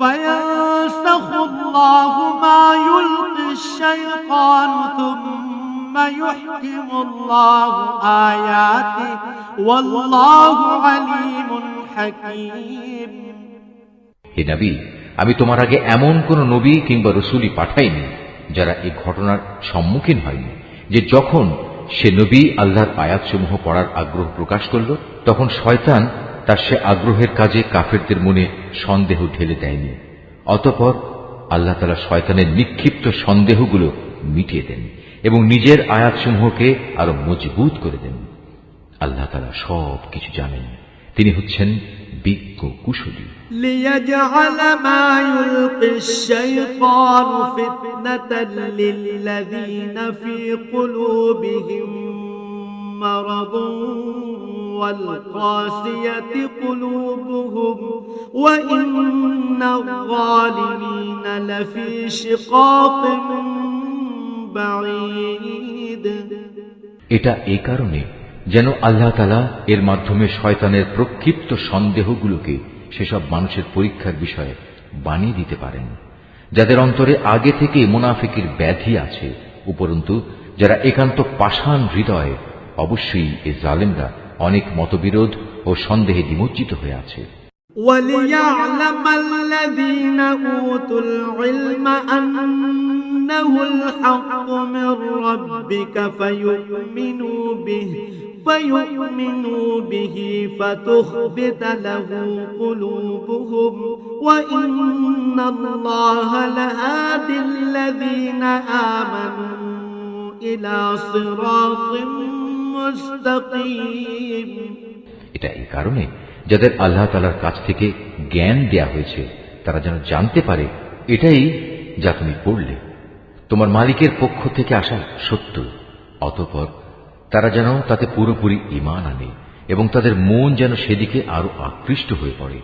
فينسخ الله ما يلقي الشيطان ثم يحكم الله آياته والله عليم حكيم।
হে নবী, আমি তোমার আগে এমন কোন নবী কিংবা রসুলই পাঠাইনি যারা এই ঘটনার সম্মুখীন হয়নি যে যখন সে নবী আল্লাহর আয়াতসমূহ পড়ার আগ্রহ প্রকাশ করল, তখন শয়তান তার সে আগ্রহের কাজে কাফেরদের মনে সন্দেহ ঢেলে দেয়নি। অতঃপর আল্লাহ তাআলা শয়তানের নিক্ষিপ্ত সন্দেহগুলো মিটিয়ে দেন এবং নিজের আয়াতসমূহকে আরো মজবুত করে দেন। আল্লাহ তাআলা সব কিছু জানেন, তিনি হচ্ছেন বিজ্ঞ কুশলী।
ليجعل ما يلقي الشيطان فتنة للذين في قلوبهم مرض والقاسية قلوبهم وإن الظالمين لفي شقاق بعيد।
এটা এই কারণে যেন আল্লাহ তাআলা এর মাধ্যমে শয়তানের প্রক্ষিপ্ত সন্দেহগুলোকে সেসব মানুষের পরীক্ষার বিষয়ে বানিয়ে দিতে পারেন যাদের অন্তরে আগে থেকে মুনাফিকের ব্যাধি আছে। উপরন্তু যারা একান্ত পাষাণ হৃদয়, অবশ্যই এই জালেমরা অনেক মতবিরোধ ও সন্দেহে নিমজ্জিত হয়ে আছে।
وَلِيَعْلَمَ الَّذِينَ أُوتُوا الْعِلْمَ أَنَّهُ الْحَقُّ مِنْ رَبِّكَ فيؤمنوا به فتخبت له قلوبهم وإن الله لهادي الذين آمنوا إلى صراط مستقيم।
এটা এই কারণে যাদের আল্লাহ তাআলার কাছ থেকে জ্ঞান দেয়া হয়েছে তারা যেন জানতে পারে এটাই যা তুমি পড়লে তোমার মালিকের পক্ষ থেকে আসা সত্য। অতঃপর তারা যেন তাতে পুরোপুরি ঈমান আনে এবং তাদের মন যেন সেদিকে আরো আকৃষ্ট হয়ে পড়ে।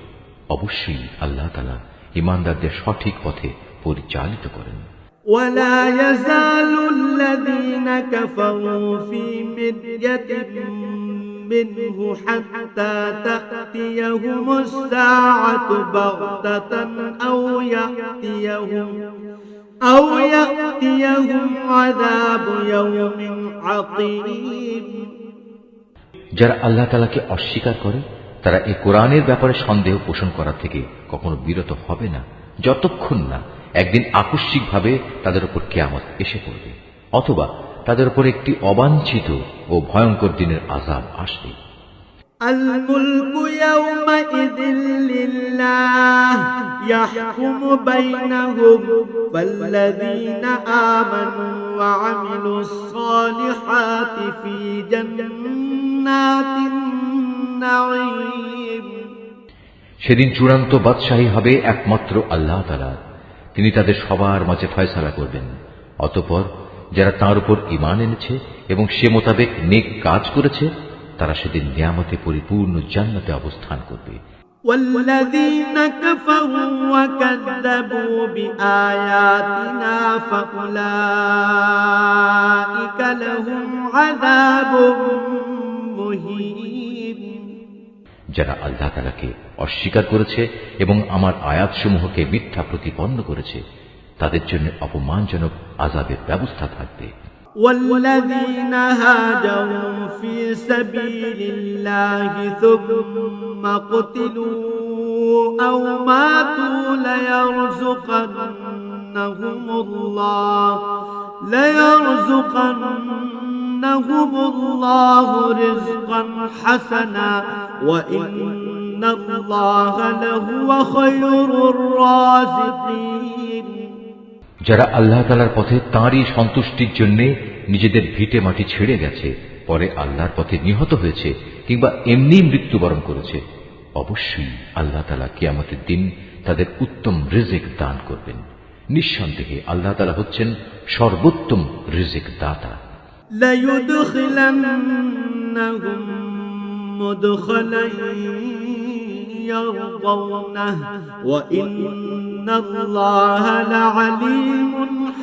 অবশ্যই আল্লাহ তাআলা ঈমানদারদের সঠিক পথে পরিচালিত করেন।
ولا يزال الذين كفروا في مرية منه حتى تأتيهم الساعة بغتة أو يأتيهم عذاب يوم عقيم।
যারা আল্লাহ তাআলাকে অস্বীকার করে তারা এই কোরআনের ব্যাপারে সন্দেহ পোষণ করা থেকে কখনো বিরত হবে না যতক্ষণ না একদিন আকস্মিকভাবে তাদের উপর কিয়ামত এসে পড়বে অথবা তাদের উপর একটি অবাঞ্ছিত ও ভয়ঙ্কর দিনের আযাব আসবে।
الملك يومئذ لله يحكم بينهم فالذين آمنوا وعملوا الصالحات في جنات النعيم।
সেদিন চূড়ান্ত বাদশাহী হবে একমাত্র আল্লাহ তাআলা, তিনি তাদের সবার মাঝে ফয়সালা করবেন। অতঃপর যারা তাঁর উপর ঈমান এনেছে এবং সে মোতাবেক নেক কাজ করেছে তারা সেদিন নিয়ামতে পরিপূর্ণ জান্নাতে অবস্থান করবে।
والذين كفروا وكذبوا بآياتنا فأولئك لهم عذاب مهين।
যারা আল্লাহ তাআলাকে অস্বীকার করেছে এবং আমার আয়াতসমূহকে মিথ্যা প্রতিপন্ন করেছে তাদের জন্য অপমানজনক আযাবের ব্যবস্থা থাকবে।
والذين هاجروا في سبيل الله ثم قتلوا أو ماتوا ليرزقنهم الله رزقا حسنا وإن الله لهو خير الرازقين।
যারা আল্লাহ তাআলার পথে তাঁরই সন্তুষ্টির জন্য নিজেদের ভিটে মাটি ছেড়ে গেছে, পরে আল্লাহর পথে নিহত হয়েছে কিংবা এমনি মৃত্যুবরণ করেছে, অবশ্যই আল্লাহ তাআলা কিয়ামতের দিন তাদের উত্তম রিজিক দান করবেন। নিঃসন্দেহে আল্লাহ তাআলা হচ্ছেন সর্বোত্তম রিজিক দাতা।
ليدخلنهم مدخلا يرضونه وإن الله لعليم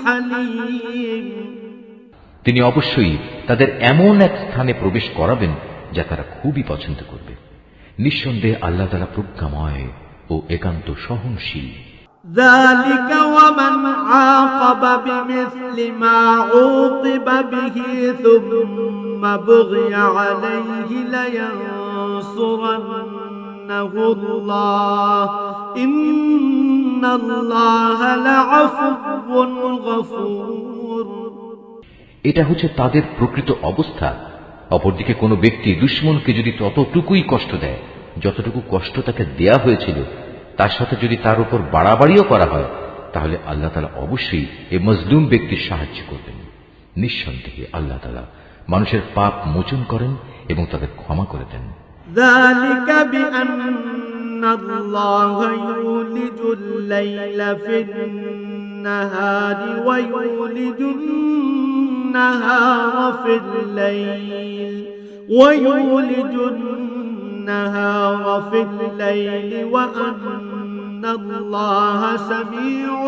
حليم
তিনি অবশ্যই তাদের এমন এক স্থানে প্রবেশ করাবেন যা তারা খুবই পছন্দ করবে। নিঃসন্দেহে আল্লাহ তাআলা প্রজ্ঞাময় ও একান্ত সহনশীল।
ذلك ومن عاقب بمثل ما عوقب به ثم بغي عليه لينصرنه الله إن الله لعفو غفور
এটা হচ্ছে তাদের প্রকৃত অবস্থা। অপরদিকে কোনো ব্যক্তি দুশমনকে যদি ততটুকুই কষ্ট দেয় যতটুকু কষ্ট তাকে দেয়া হয়েছিল, তার সাথে যদি তার উপর বাড়াবাড়িও করা হয়, তাহলে আল্লাহ তাআলা অবশ্যই এই মজলুম ব্যক্তির সাহায্য করবেন। নিঃসন্দেহে আল্লাহ তাআলা মানুষের পাপ মোচন করেন এবং তাদের ক্ষমা করে দেন।
ذلك بأن الله يولج الليل في النهار ويولج النهار في الليل ويولج النهار في الليل وأن الله سميع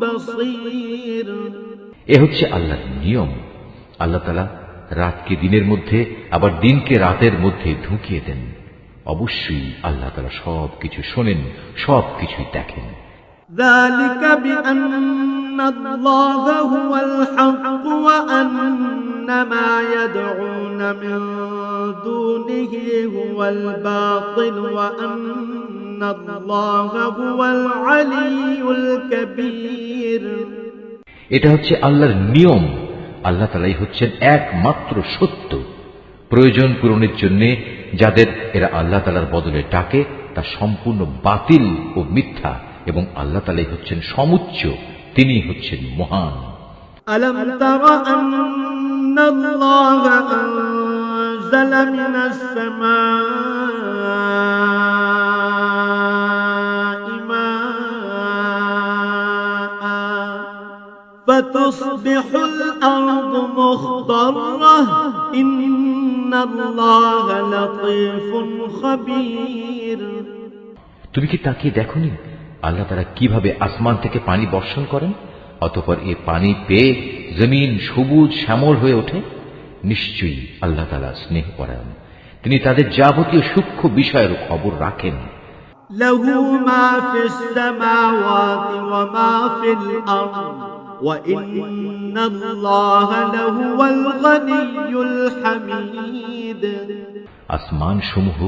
بصير
এ হচ্ছে আল্লাহর নিয়ম। আল্লাহ তাআলা রাতকে দিনের মধ্যে আবার দিনকে রাতের মধ্যে ঢুকিয়ে দেন। অবশ্যই আল্লাহ তাআলা সবকিছু শোনেন, সবকিছুই দেখেন।
ذلك بأن الله هو الحق وأن ما يدعون من دونه هو الباطل وأن الله هو العلي الكبير
এটা হচ্ছে আল্লাহর নিয়ম। আল্লাহ তাআলাই হচ্ছেন একমাত্র সত্য। প্রয়োজন পূরণের জন্য যাদের এরা আল্লাহ তাআলার বদলে ডাকে তা সম্পূর্ণ বাতিল ও মিথ্যা, এবং আল্লাহ তাআলাই হচ্ছেন সমুচ্চ, তিনি হচ্ছেন মহান।
ألم تر أن الله أنزل من السماء ماء فتصبح الأرض مخضرة إن الله لطيف خبير
তুমি কি তাকিয়ে দেখোনি আল্লাহ তাআলা কিভাবে আসমান থেকে পানি বর্ষণ করেন, অতঃপর এই পানি পেয়ে জমিন সবুজ শ্যামল হয়ে ওঠে? নিশ্চয়ই আল্লাহ তাআলা স্নেহপরায়ণ, তিনি তাদের যাবতীয় সূক্ষ্ম বিষয়ের খবর রাখেন।
له ما في السماوات وما في الأرض وإن الله لهو الغني الحميد
আসমান সমূহ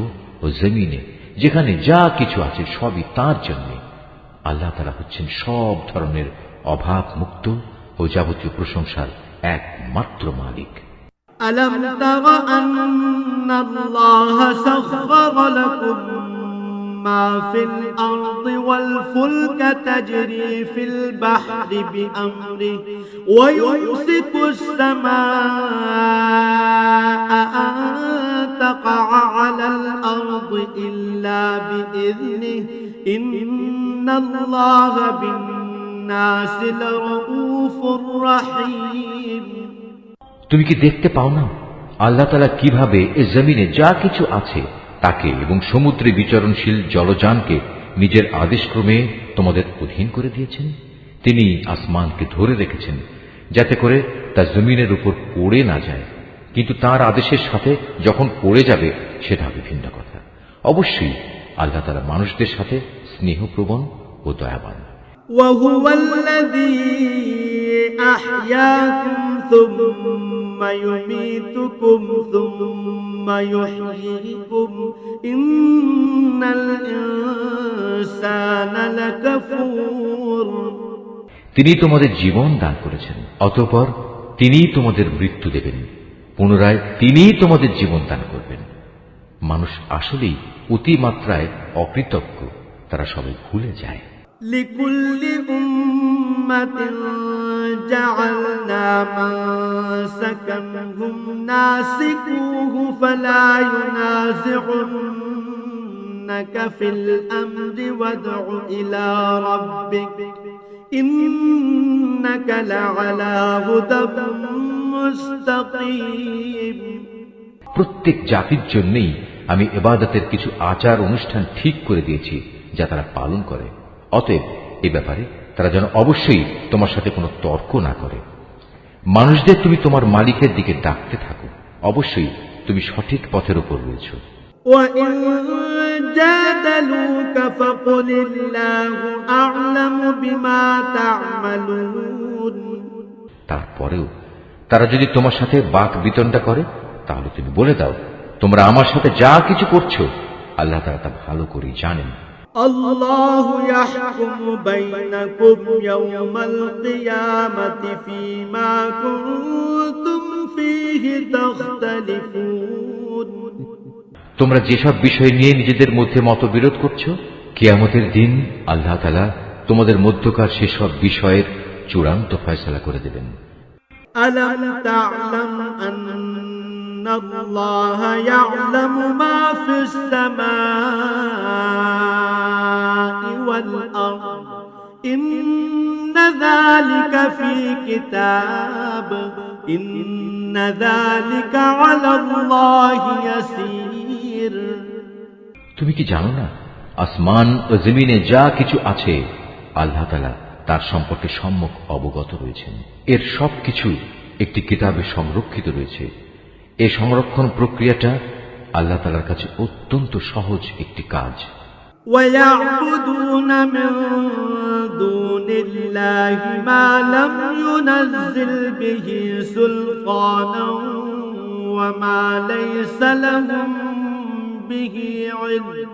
ও জমিনে যেখানে যা কিছু আছে সবই তার জন্য। আল্লাহ তাআলা হচ্ছেন সব ধরনের অভাব মুক্ত ও যাবতীয় প্রশংসার একমাত্র মালিক।
ألم تر أن الله سخر لكم ما في الأرض والفلك تجري في البحر بأمره ويمسك السماء أن تقع على الأرض إلا بإذنه إن الله بالناس لرؤوف رحيم
তুমি কি দেখতে পাও না আল্লাহ তাআলা কিভাবে এই জমিনে যা কিছু আছে তাকে এবং সমুদ্রে বিচরণশীল জলযানকে নিজের আদেশক্রমে তোমাদের অধীন করে দিয়েছেন? তিনি আসমানকে ধরে রেখেছেন যাতে করে তা জমিনের উপর পড়ে না যায়, কিন্তু তার আদেশের সাথে যখন পড়ে যাবে সেটা হবে ভিন্ন কথা। অবশ্যই আল্লাহ তাআলা মানুষদের সাথে স্নেহপ্রবণ ও দয়াবান।
وهو الذي أحياكم ثم يميتكم ثم يحييكم إن الإنسان لكفور
তিনি তোমাদের জীবন দান করেছেন, অতঃপর তিনি তোমাদের মৃত্যু দেবেন, পুনরায় তিনি তোমাদের জীবন দান করবেন। মানুষ আসলেই অতিমাত্রায় অকৃতজ্ঞ, তারা সবাই ভুলে যায়।
لكل أمة جعلنا منسكا هم ناسكوه فلا ينازعنك في الأمر وادع إلى ربك إنك لعلى هدى مستقيم
প্রত্যেক জাতির জন্যই আমি ইবাদতের কিছু আচার অনুষ্ঠান ঠিক করে দিয়েছি যা তারা পালন করে। অতএব এ ব্যাপারে তারা যেন অবশ্যই তোমার সাথে কোনো তর্ক না করে। মানুষদের তুমি তোমার মালিকের দিকে ডাকতে থাকো, অবশ্যই তুমি সঠিক পথের উপর রয়েছো।
وَإِن جَادَلُوكَ فَقُلِ اللَّهُ أَعْلَمُ بِمَا تَعْمَلُونَ
তারপরেও তারা যদি তোমার সাথে বাক বিতণ্ডা করে তাহলে তুমি বলে দাও, তোমরা আমার সাথে যা কিছু করছো আল্লাহ তাআলা তা ভালো করেই জানেন।
الله يحكم بينكم يوم القيامة فيما كنتم فيه تختلفون
তোমরা যেসব বিষয় নিয়ে নিজেদের মধ্যে মতবিরোধ করছো, কিয়ামতের দিন আল্লাহ তাআলা তোমাদের মধ্যকার সেসব বিষয়ের চূড়ান্ত ফয়সালা করে দেবেন।
ألم تعلم أن الله يعلم ما في السماء والأرض إن ذلك في كتاب إن ذلك على الله يسير
তুমি কি জানো না, আসমান ও জমিনে যা কিছু আছে আল্লাহ তাআলা তার সম্পর্কে সম্যক অবগত রয়েছেন। এর সবকিছু একটি কিতাবে সংরক্ষিত রয়েছে। এই সংরক্ষণ প্রক্রিয়াটা আল্লাহ তাআলার কাছে অত্যন্ত সহজ একটি কাজ।
وَيَعْبُدُونَ مِن دُونِ اللَّهِ مَا لَمْ يُنَزِّلْ بِهِ سُلْطَانًا وَمَا لَيْسَ لَهُم بِهِ عِلْمٌ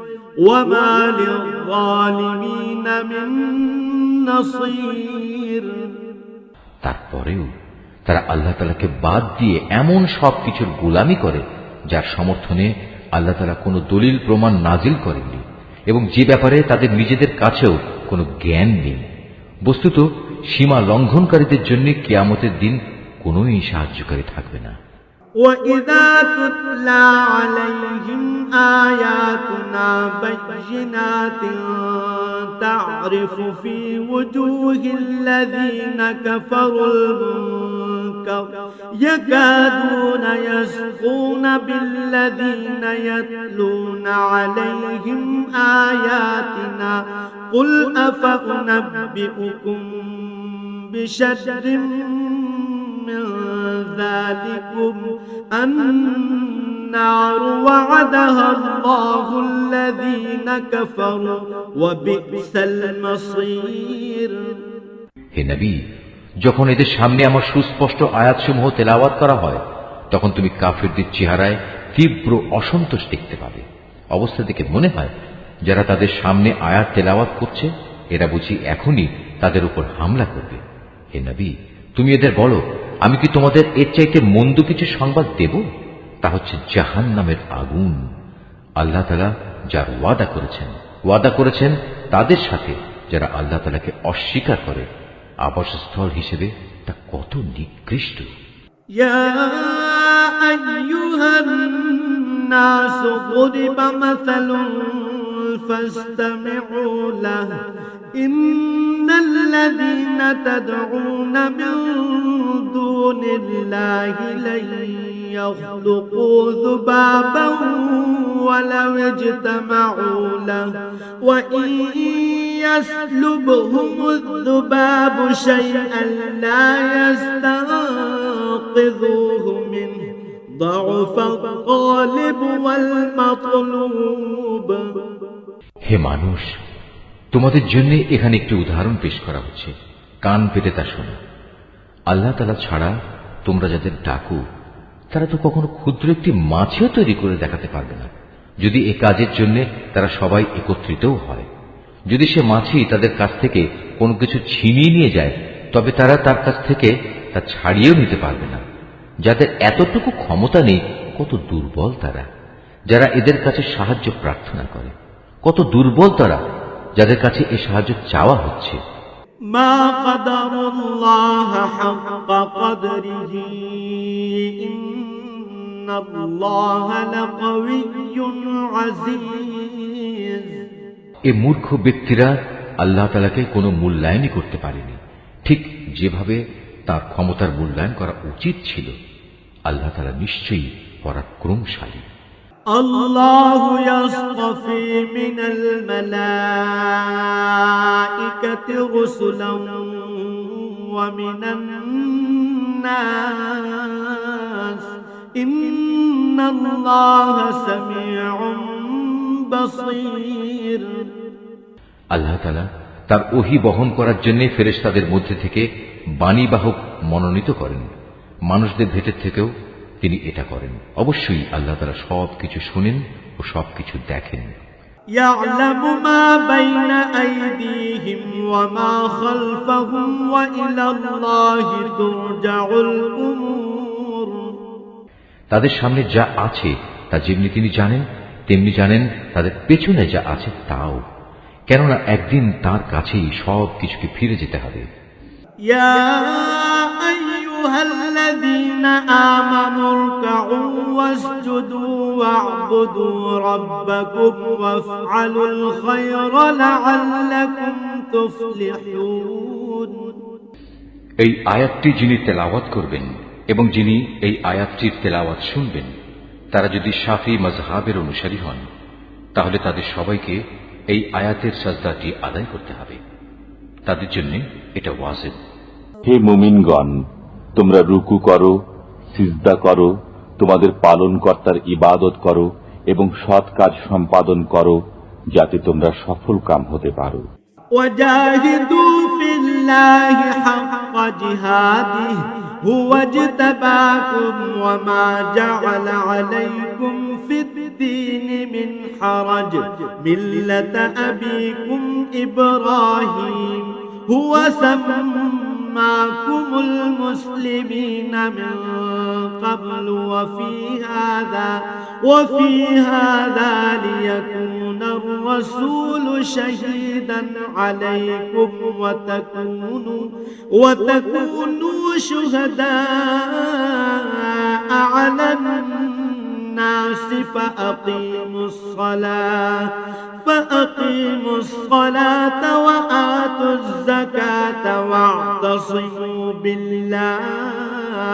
وَمَا لِلظَّالِمِينَ مِن نَصِيرٍ
তারপরেও তারা আল্লাহ তাআলাকে বাদ দিয়ে এমন সব কিছুর গোলামি করে যার সমর্থনে আল্লাহ তাআলা কোনো দলিল প্রমাণ নাজিল করেননি এবং যে ব্যাপারে তাদের নিজেদের কাছেও কোনো জ্ঞান নেই। বস্তুত সীমা লঙ্ঘনকারীদের জন্য কিয়ামতের দিন কোনোই সাহায্যকারী থাকবে না।
وَإِذَا تُتْلَى عَلَيْهِمْ آيَاتُنَا بَيِّنَاتٍ تَعْرِفُ فِي وُجُوهِ الَّذِينَ كَفَرُوا الْمُنكَرَ يَكَادُونَ يَسْطُونَ بِالَّذِينَ يَتْلُونَ عَلَيْهِمْ آيَاتِنَا قُلْ أَفَأُنَبِّئُكُم بِشَرٍّ من ذلكم النار وعدها الله الذين كفروا وبئس المصير
হে নবী, যখন এদের সামনে আমার সুস্পষ্ট আয়াতসমূহ তেলাওয়াত করা হয় তখন তুমি কাফিরদের চেহারায় তীব্র অসন্তোষ দেখতে পাবে। অবস্থা দেখে মনে হয় যারা তাদের সামনে আয়াত তেলাওয়াত করছে এরা বুঝি এখনই তাদের উপর হামলা করবে। হে নবী, তুমি এদের বলো, আমি কি তোমাদের এর চাইতে মন্দ কিছু সংবাদ দেব? তা হচ্ছে জাহান্নামের আগুন। আল্লাহ তাআলা যার ওয়াদা করেছেন তাদের সাথে যারা আল্লাহ তাআলাকে অস্বীকার করে, আবাসস্থল হিসেবে তা কত নিকৃষ্ট।
ইয়া আইয়ুহান নাস ضرب مثل فاستمعوا له إن الذين تدعون من دون الله لن يخلقوا ذبابا ولو اجتمعوا له وإن يسلبهم الذباب شيئا لا يستنقذوه منه ضعف الطالب والمطلوب
হে মানুষ, তোমাদের জন্য এখানে একটি উদাহরণ পেশ করা হচ্ছে, কান পেতে তা শোনো। আল্লাহ তাআলা ছাড়া তোমরা যাদের ডাকো তারা তো কখনো ক্ষুদ্র একটি মাছিও তৈরি করে দেখাতে পারবে না, যদি এ কাজের জন্য তারা সবাই একত্রিতও হয়। যদি সে মাছি তাদের কাছ থেকে কোনো কিছু ছিনিয়ে নিয়ে যায় তবে তারা তার কাছ থেকে তা ছাড়িয়েও নিতে পারবে না। যাদের এতটুকু ক্ষমতা নেই, কত দুর্বল তারা যারা এদের কাছে সাহায্য প্রার্থনা করে, কত দুর্বল তারা যাদের কাছে এই সাহায্য চাওয়া হচ্ছে।
মা কদরুল্লাহ হাক্ক কদরিহি ইন্নাল্লাহা লাকাওয়িয়্যুন আজিজ।
এই মূর্খ ব্যক্তিরা আল্লাহ তাআলাকে কোনো মূল্যায়নই করতে পারেনি, ঠিক যেভাবে তার ক্ষমতার মূল্যায়ন করা উচিত ছিল। আল্লাহ তাআলা নিশ্চয়ই পরাক্রমশালী।
الله يصطفي من الملائكة رسلا ومن الناس إن الله سميع بصير।
আল্লাহ তাআলা তার ওহী বহন করার জন্য ফেরেশতাদের মধ্যে থেকে বাণীবাহক মনোনীত করেন। মানুষদের ভেতর থেকেও তিনি এটা করেন। অবশ্যই আল্লাহ তাআলা সবকিছু শুনেন ও সবকিছু দেখেন।
يعلم ما بين أيديهم وما خلفهم وإلى الله ترجع الأمور।
তাদের সামনে যা আছে তা যেমনি তিনি জানেন, তেমনি জানেন তাদের পেছনে যা আছে তাও, কেননা একদিন তার কাছেই সব কিছুকে ফিরে যেতে হবে।
يا أيها الذين آمنوا اركعوا واسجدوا واعبدوا ربكم وافعلوا الخير لعلكم تفلحون।
এই আয়াতটি যিনি তেলাওয়াত করবেন এবং যিনি এই আয়াতটির তেলাওয়াত শুনবেন, তারা যদি শাফি মাযহাবের অনুসারী হন, তাহলে তাদের সবাইকে এই আয়াতের সাজদাটি আদায় করতে হবে। তাদের জন্য এটা ওয়াজিব।
হে মুমিনগণ, তোমরা রুকু করো, সিজদা করো, তোমাদের পালনকর্তার ইবাদত করো এবং সৎ কাজ সম্পাদন করো, যাতে তোমরা সফল কাম হতে পারো।
وجاهدوا في الله حق جهاده هو اجتباكم وما جعل عليكم في الدين من حرج ملة أبيكم إبراهيم هو سماكم المسلمين من قبل وفي هذا ليكون الرسول شهيدا عليكم وتكونوا شهداء على الناس فأقيموا الصلاة وآتوا الزكاة واعتصموا بالله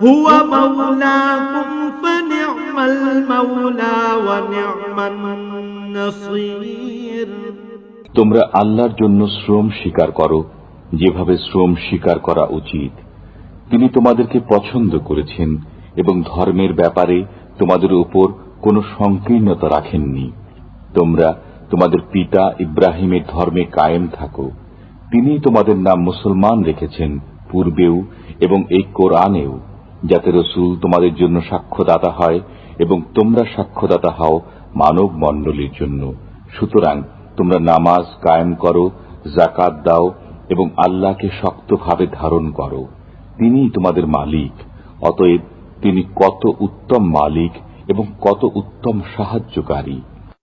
هو مولاكم فنعم المولى ونعم النصير।
তোমরা আল্লাহর জন্য শ্রম স্বীকার করো যেভাবে শ্রম স্বীকার করা উচিত। তিনি তোমাদেরকে পছন্দ করেছেন এবং ধর্মের ব্যাপারে তোমাদের উপর কোনো সংকীর্ণতা রাখেননি। তোমরা তোমাদের পিতা ইব্রাহিমের ধর্মে কায়েম থাকো। তিনি তোমাদের নাম মুসলমান রেখেছেন পূর্বেও এবং এই কোরআনেও, যাতে রসুল তোমাদের জন্য সাক্ষ্যদাতা হয় এবং তোমরা সাক্ষ্যদাতা হও মানব মণ্ডলীর জন্য। সুতরাং তোমরা নামাজ কায়েম করো, যাকাত দাও এবং আল্লাহকে শক্তভাবে ধারণ করো। তিনিই তোমাদের মালিক, অতএব তিনি কত উত্তম মালিক এবং কত উত্তম সাহায্যকারী।